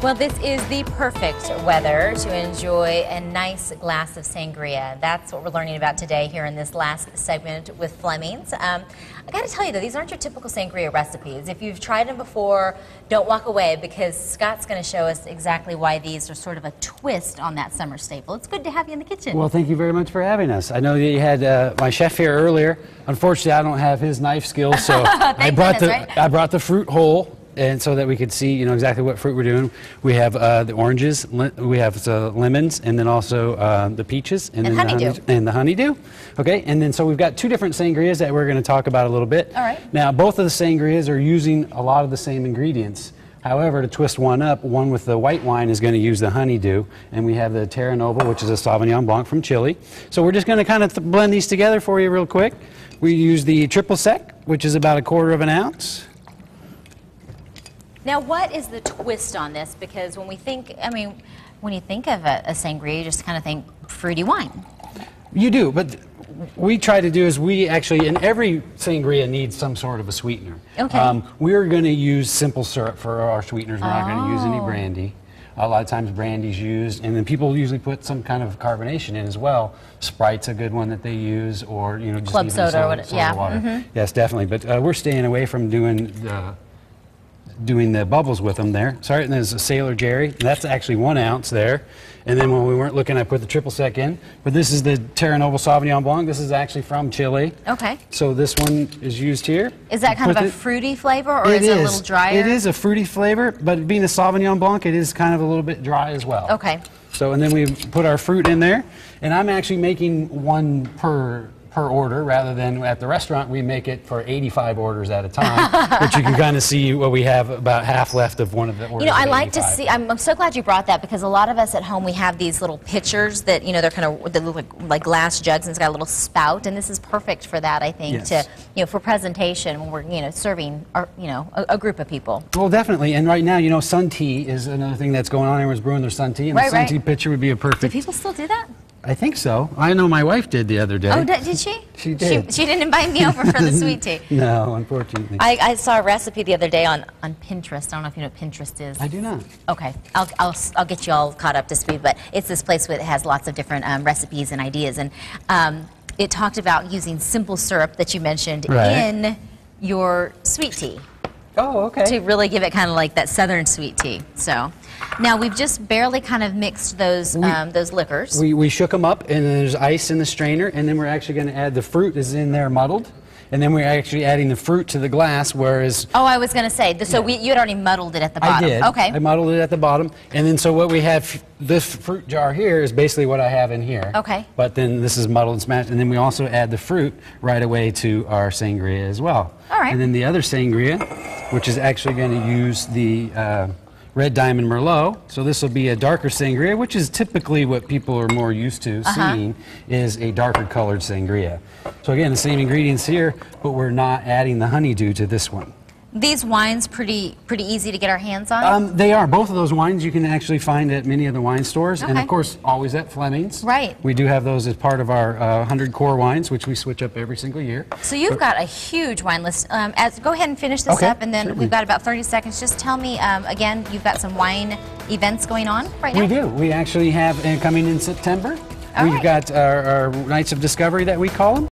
Well, this is the perfect weather to enjoy a nice glass of sangria. That's what we're learning about today here in this last segment with Fleming's. I got to tell you, though, these aren't your typical sangria recipes. If you've tried them before, don't walk away, because Scott's going to show us exactly why these are sort of a twist on that summer staple. It's good to have you in the kitchen. Well, thank you very much for having us. I know that you had my chef here earlier. Unfortunately, I don't have his knife skills, so I brought the fruit whole. And so that we could see, you know, exactly what fruit we're doing. We have the oranges, we have the lemons, and then also the peaches, and then the honeydew. Okay, and then so we've got two different sangrias that we're going to talk about a little bit. All right. Now, both of the sangrias are using a lot of the same ingredients. However, to twist one up, one with the white wine is going to use the honeydew, and we have the Terra Nova, which is a Sauvignon Blanc from Chile. So we're just going to kind of blend these together for you real quick. We use the triple sec, which is about 1/4 ounce. Now, what is the twist on this? Because when we think, I mean, when you think of a sangria, you just kind of think fruity wine. You do, but we try to do is we actually, in every sangria needs some sort of a sweetener. Okay. We're going to use simple syrup for our sweeteners. We're not going to use any brandy. A lot of times brandy's used, and then people usually put some kind of carbonation in as well. Sprite's a good one that they use, or, you know, just club soda or whatever. Soda water. Yes, definitely. But we're staying away from doing the bubbles with them there. Sorry, and there's a Sailor Jerry. That's actually 1 ounce there. And then when we weren't looking, I put the triple sec in. But this is the Terra Nova Sauvignon Blanc. This is actually from Chile. Okay. So this one is used here. Is that kind of a fruity flavor, or is it a little drier? It is a fruity flavor, but being a Sauvignon Blanc, it is kind of a little bit dry as well. Okay. So, and then we put our fruit in there. And I'm actually making one per order, rather than at the restaurant we make it for 85 orders at a time, which you can kind of see what we have about half left of one of the orders. You know, I like to see, I'm so glad you brought that, because a lot of us at home, we have these little pitchers that, you know, they're kind of, they look like glass jugs, and it's got a little spout, and this is perfect for that, I think, to, you know, for presentation when we're, you know, serving, our, you know, a group of people. Well, definitely, and right now, you know, sun tea is another thing that's going on. Everyone's brewing their sun tea, and the sun tea pitcher would be a perfect. Do people still do that? I think so. I know my wife did the other day. Oh, did she? She did. She didn't invite me over for the sweet tea. No, unfortunately. I saw a recipe the other day on Pinterest. I don't know if you know what Pinterest is. I do not. Okay, I'll get you all caught up to speed. But it's this place that has lots of different recipes and ideas, and it talked about using simple syrup that you mentioned in your sweet tea. Oh, okay. To really give it kind of like that southern sweet tea. So now we've just barely kind of mixed those liquors. We shook them up, and there's ice in the strainer, and then we're actually going to add the fruit is in there muddled, and then we're actually adding the fruit to the glass, whereas... Oh, I was going to say, so you had already muddled it at the bottom. I did. Okay. I muddled it at the bottom, and then so what we have, this fruit jar here is basically what I have in here. Okay. But then this is muddled and smashed, and then we also add the fruit right away to our sangria as well. All right. And then the other sangria, which is actually going to use the Red Diamond Merlot. So this will be a darker sangria, which is typically what people are more used to seeing, is a darker colored sangria. So again, the same ingredients here, but we're not adding the honeydew to this one. These wines pretty easy to get our hands on? They are. Both of those wines you can actually find at many of the wine stores, and of course always at Fleming's. Right. We do have those as part of our 100 core wines, which we switch up every single year. So you've got a huge wine list. Go ahead and finish this up, and then we've got about 30 seconds. Just tell me, again, you've got some wine events going on right now? We do. We actually have, coming in September, we've got our Nights of Discovery that we call them.